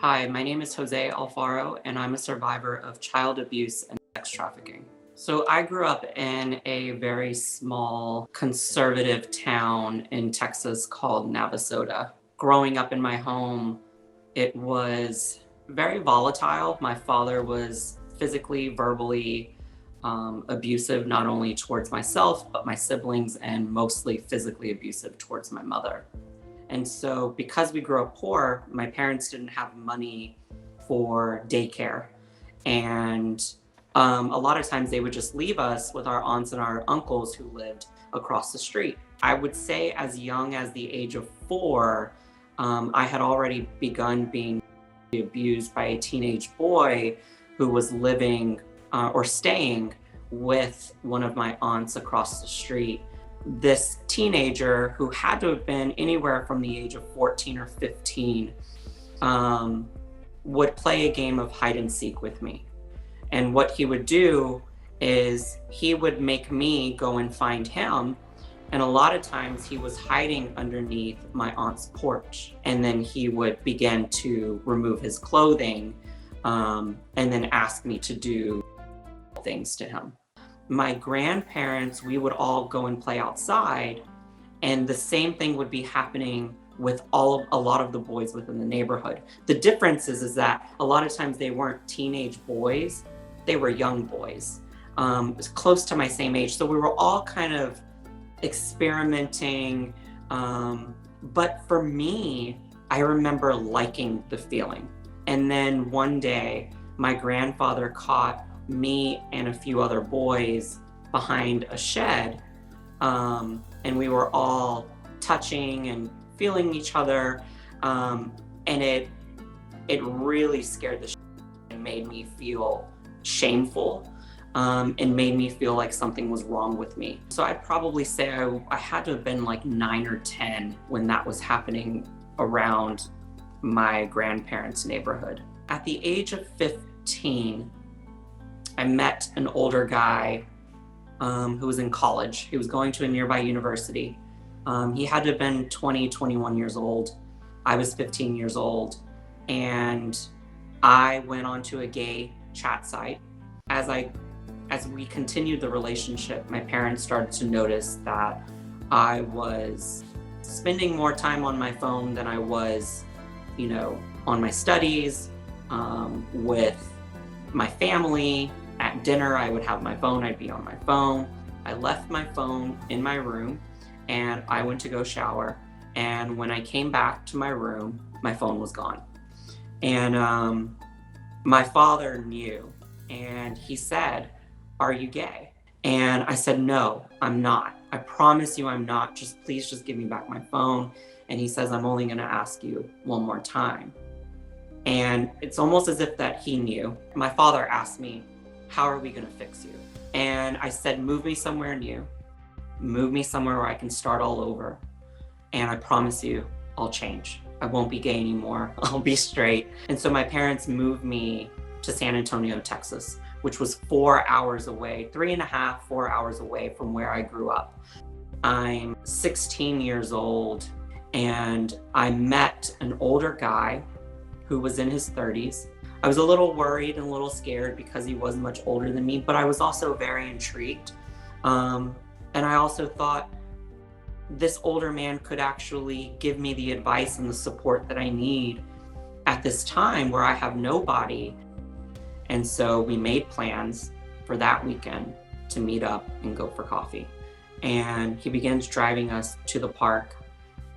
Hi, my name is Jose Alfaro, and I'm a survivor of child abuse and sex trafficking. So I grew up in a very small conservative town in Texas called Navasota. Growing up in my home, it was very volatile. My father was physically, verbally abusive, not only towards myself, but my siblings, and mostly physically abusive towards my mother. And so, because we grew up poor, my parents didn't have money for daycare. And a lot of times they would just leave us with our aunts and our uncles who lived across the street. I would say, as young as the age of 4, I had already begun being abused by a teenage boy who was living or staying with one of my aunts across the street. This teenager, who had to have been anywhere from the age of 14 or 15, would play a game of hide and seek with me. And what he would do is he would make me go and find him. And a lot of times he was hiding underneath my aunt's porch. And then he would begin to remove his clothing and then ask me to do things to him. My grandparents, we would all go and play outside, and the same thing would be happening with a lot of the boys within the neighborhood. The difference is that a lot of times they weren't teenage boys, they were young boys, close to my same age. So we were all kind of experimenting. But for me, I remember liking the feeling. And then one day, my grandfather caught me and a few other boys behind a shed, and we were all touching and feeling each other, and it really scared the shit and made me feel shameful, and made me feel like something was wrong with me. So I'd probably say I had to have been like 9 or 10 when that was happening around my grandparents' neighborhood. At the age of 15, I met an older guy who was in college. He was going to a nearby university. He had to have been 20, 21 years old. I was 15 years old. And I went onto a gay chat site. As we continued the relationship, my parents started to notice that I was spending more time on my phone than I was, on my studies, with my family. At dinner, I would have my phone, I'd be on my phone. I left my phone in my room and I went to go shower. And when I came back to my room, my phone was gone. And my father knew, and he said, "Are you gay?" And I said, "No, I'm not. I promise you I'm not. Please just give me back my phone." And he says, "I'm only gonna ask you one more time." And it's almost as if that he knew. My father asked me, "How are we gonna fix you?" And I said, "Move me somewhere new. Move me somewhere where I can start all over. And I promise you, I'll change. I won't be gay anymore. I'll be straight." And so my parents moved me to San Antonio, Texas, which was 4 hours away, 3.5, 4 hours away from where I grew up. I'm 16 years old, and I met an older guy who was in his 30s. I was a little worried and a little scared because he was much older than me, but I was also very intrigued. And I also thought this older man could actually give me the advice and the support that I need at this time where I have nobody. And so we made plans for that weekend to meet up and go for coffee. And he begins driving us to the park.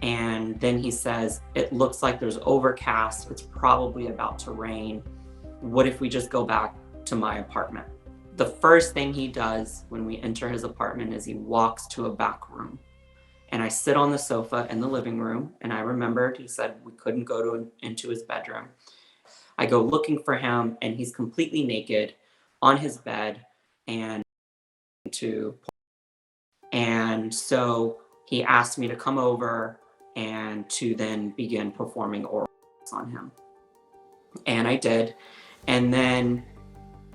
And then he says, "It looks like there's overcast. It's probably about to rain. What if we just go back to my apartment?" The first thing he does when we enter his apartment is he walks to a back room. And I sit on the sofa in the living room. And I remembered he said we couldn't go into his bedroom. I go looking for him, and he's completely naked on his bed. And so he asked me to come over and to then begin performing oral on him. And I did. And then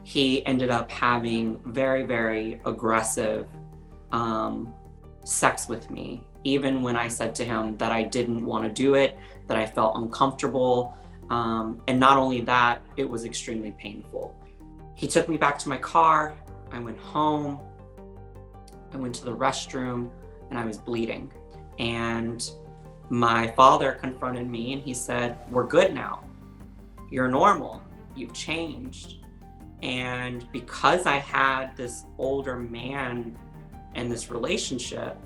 he ended up having very, very aggressive sex with me, even when I said to him that I didn't want to do it, that I felt uncomfortable. And not only that, it was extremely painful. He took me back to my car. I went home. I went to the restroom and I was bleeding. And my father confronted me and he said, "We're good now. You're normal. You've changed." And because I had this older man in this relationship,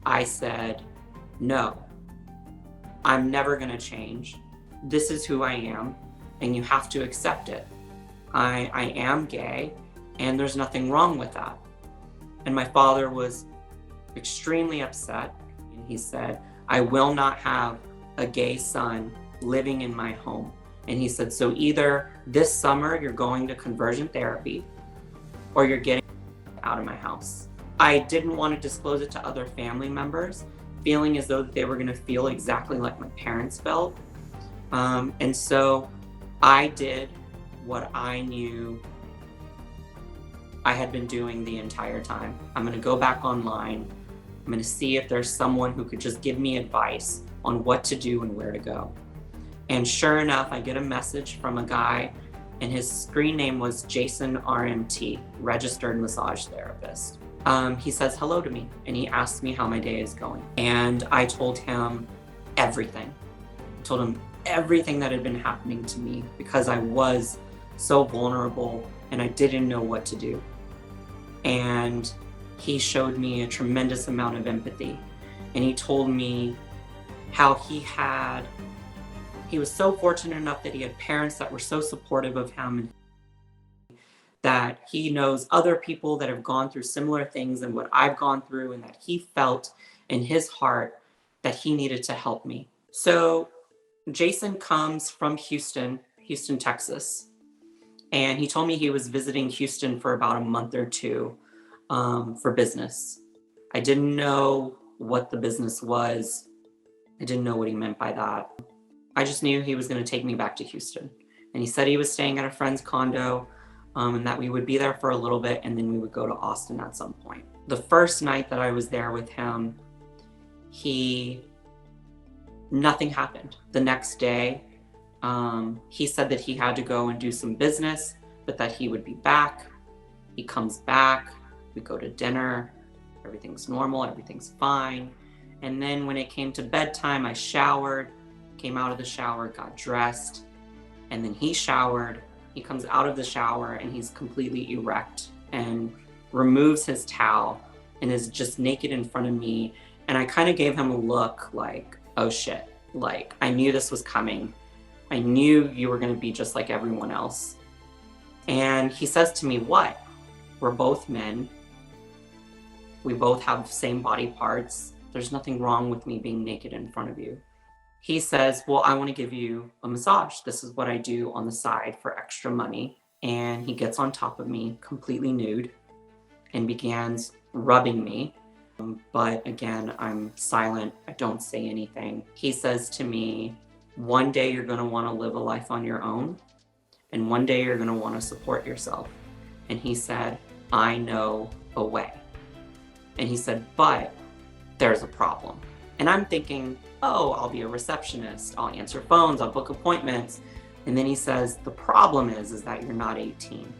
I said, "No, I'm never going to change. This is who I am, and you have to accept it. I am gay, and there's nothing wrong with that." And my father was extremely upset. And he said, "I will not have a gay son living in my home." And he said, "So either this summer you're going to conversion therapy or you're getting out of my house." I didn't want to disclose it to other family members, feeling as though they were going to feel exactly like my parents felt. And so I did what I knew I had been doing the entire time. I'm going to go back online. I'm going to see if there's someone who could just give me advice on what to do and where to go. And sure enough, I get a message from a guy, and his screen name was Jason RMT, registered massage therapist. He says hello to me, and he asks me how my day is going. And I told him everything. I told him everything that had been happening to me because I was so vulnerable and I didn't know what to do. And he showed me a tremendous amount of empathy. And he told me how he was so fortunate enough that he had parents that were so supportive of him, and that he knows other people that have gone through similar things than what I've gone through, and that he felt in his heart that he needed to help me. So Jason comes from Houston, Texas. And he told me he was visiting Houston for about a month or two for business. I didn't know what the business was. I didn't know what he meant by that. I just knew he was going to take me back to Houston. And he said he was staying at a friend's condo, and that we would be there for a little bit and then we would go to Austin at some point. The first night that I was there with him, nothing happened. The next day, he said that he had to go and do some business, but that he would be back. He comes back, we go to dinner, everything's normal, everything's fine. And then when it came to bedtime, I showered, came out of the shower, got dressed, and then he showered. He comes out of the shower and he's completely erect and removes his towel and is just naked in front of me. And I kind of gave him a look like, oh shit, like I knew this was coming. I knew you were going to be just like everyone else. And he says to me, "What? We're both men. We both have the same body parts. There's nothing wrong with me being naked in front of you." He says, "Well, I want to give you a massage. This is what I do on the side for extra money." And he gets on top of me, completely nude, and begins rubbing me. But again, I'm silent. I don't say anything. He says to me, "One day you're going to want to live a life on your own, and one day you're going to want to support yourself." And he said, "I know a way." And he said, "But there's a problem." And I'm thinking, oh, I'll be a receptionist. I'll answer phones. I'll book appointments. And then he says, "The problem is that you're not 18.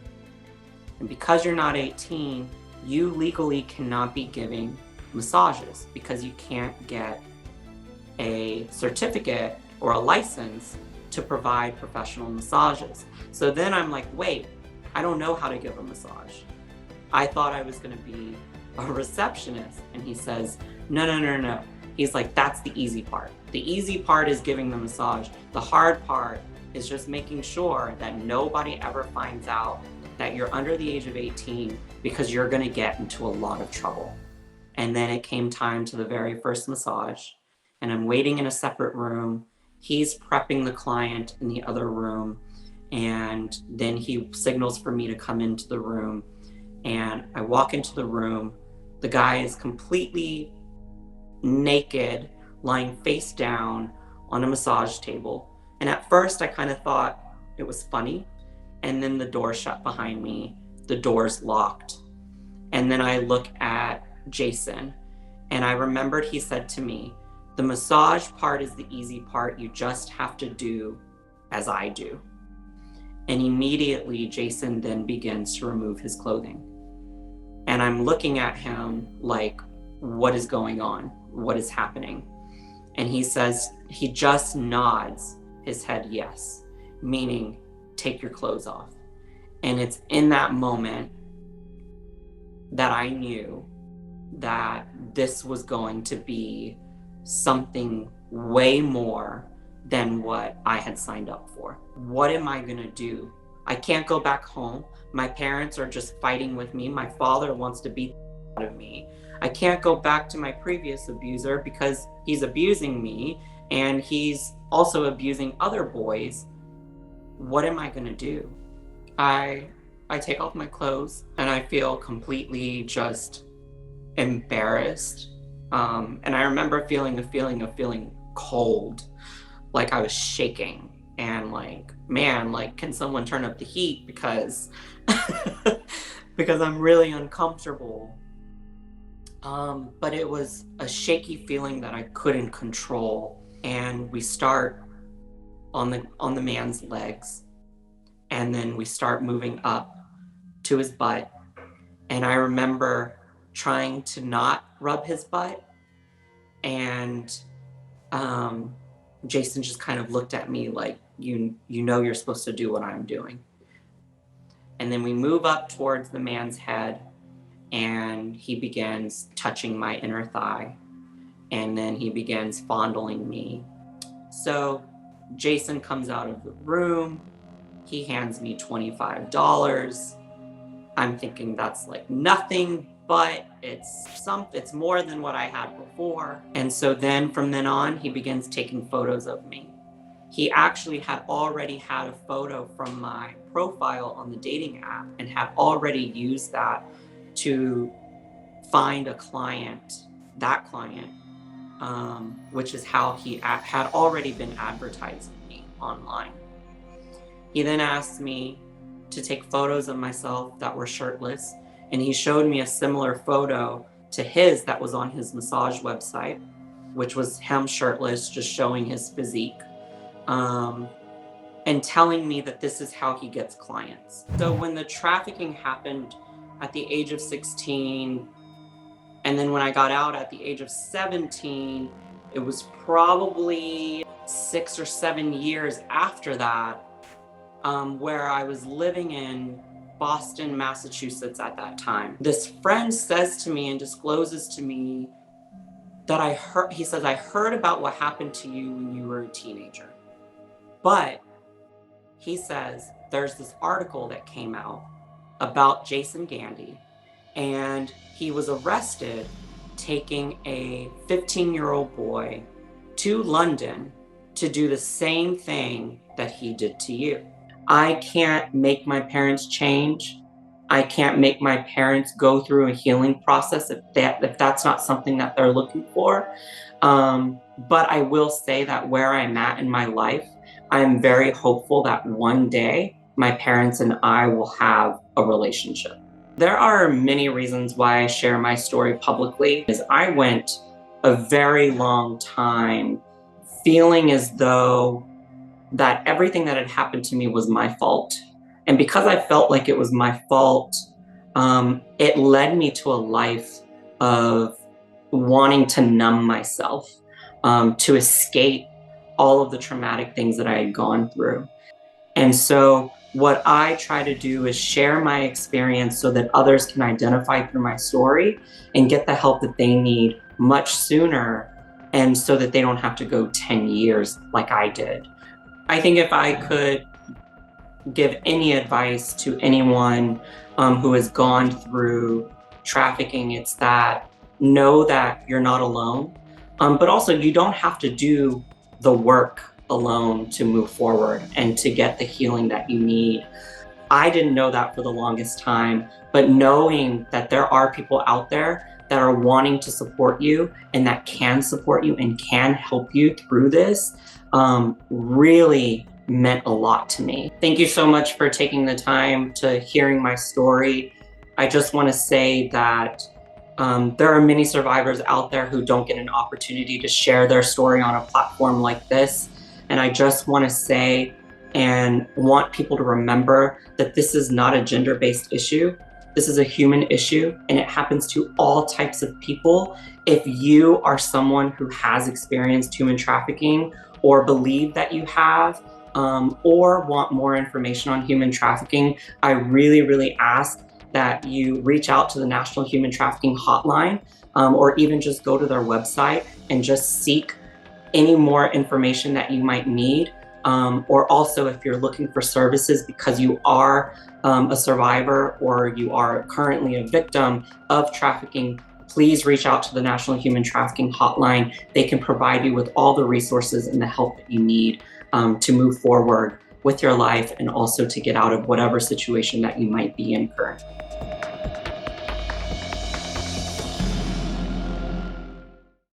And because you're not 18, you legally cannot be giving massages because you can't get a certificate or a license to provide professional massages." So then I'm like, wait, I don't know how to give a massage. I thought I was going to be a receptionist. And he says, no. He's like, "That's the easy part. The easy part is giving the massage. The hard part is just making sure that nobody ever finds out that you're under the age of 18 because you're going to get into a lot of trouble." And then it came time to the very first massage, and I'm waiting in a separate room. He's prepping the client in the other room, and then he signals for me to come into the room. And I walk into the room. The guy is completely naked, lying face down on a massage table. And at first I kind of thought it was funny. And then the door shut behind me. The door's locked. And then I look at Jason, and I remembered he said to me, "The massage part is the easy part. You just have to do as I do. And immediately Jason then begins to remove his clothing. And I'm looking at him like, what is going on? What is happening? And he says, he just nods his head yes, meaning take your clothes off. And it's in that moment that I knew that this was going to be something way more than what I had signed up for. What am I gonna do? I can't go back home. My parents are just fighting with me. My father wants to beat the out of me. I can't go back to my previous abuser because he's abusing me and he's also abusing other boys. What am I gonna do? I take off my clothes and I feel completely just embarrassed. And I remember feeling a feeling of feeling cold, like I was shaking and like, man, like, can someone turn up the heat because because I'm really uncomfortable. But it was a shaky feeling that I couldn't control. And we start on the man's legs, and then we start moving up to his butt. And I remember trying to not rub his butt, and Jason just kind of looked at me like, you know you're supposed to do what I'm doing. And then we move up towards the man's head, and he begins touching my inner thigh, and then he begins fondling me. So Jason comes out of the room. He hands me $25. I'm thinking that's like nothing, but it's more than what I had before. And so then from then on, he begins taking photos of me. He actually had already had a photo from my profile on the dating app and had already used that to find a client, which is how he had already been advertising me online. He then asked me to take photos of myself that were shirtless, and he showed me a similar photo to his that was on his massage website, which was him shirtless, just showing his physique, and telling me that this is how he gets clients. So when the trafficking happened at the age of 16, and then when I got out at the age of 17, it was probably 6 or 7 years after that, where I was living in Boston, Massachusetts at that time. This friend says to me and discloses to me that he says, I heard about what happened to you when you were a teenager. But he says, there's this article that came out about Jason Gandy, and he was arrested taking a 15-year-old boy to London to do the same thing that he did to you. I can't make my parents change. I can't make my parents go through a healing process if that's not something that they're looking for. But I will say that where I'm at in my life, I'm very hopeful that one day my parents and I will have a relationship. There are many reasons why I share my story publicly, because I went a very long time feeling as though that everything that had happened to me was my fault. And because I felt like it was my fault, it led me to a life of wanting to numb myself, to escape all of the traumatic things that I had gone through. And so what I try to do is share my experience so that others can identify through my story and get the help that they need much sooner, and so that they don't have to go 10 years like I did. I think if I could give any advice to anyone who has gone through trafficking, it's that know that you're not alone, but also you don't have to do the work alone to move forward and to get the healing that you need. I didn't know that for the longest time, but knowing that there are people out there that are wanting to support you and that can support you and can help you through this really meant a lot to me. Thank you so much for taking the time to hearing my story. I just want to say that there are many survivors out there who don't get an opportunity to share their story on a platform like this. And I just want to say and want people to remember that this is not a gender-based issue. This is a human issue, and it happens to all types of people. If you are someone who has experienced human trafficking or believe that you have, or want more information on human trafficking, I really, really ask that you reach out to the National Human Trafficking Hotline, or even just go to their website and just seek any more information that you might need. Or also, if you're looking for services because you are a survivor or you are currently a victim of trafficking, please reach out to the National Human Trafficking Hotline. They can provide you with all the resources and the help that you need to move forward with your life and also to get out of whatever situation that you might be in currently.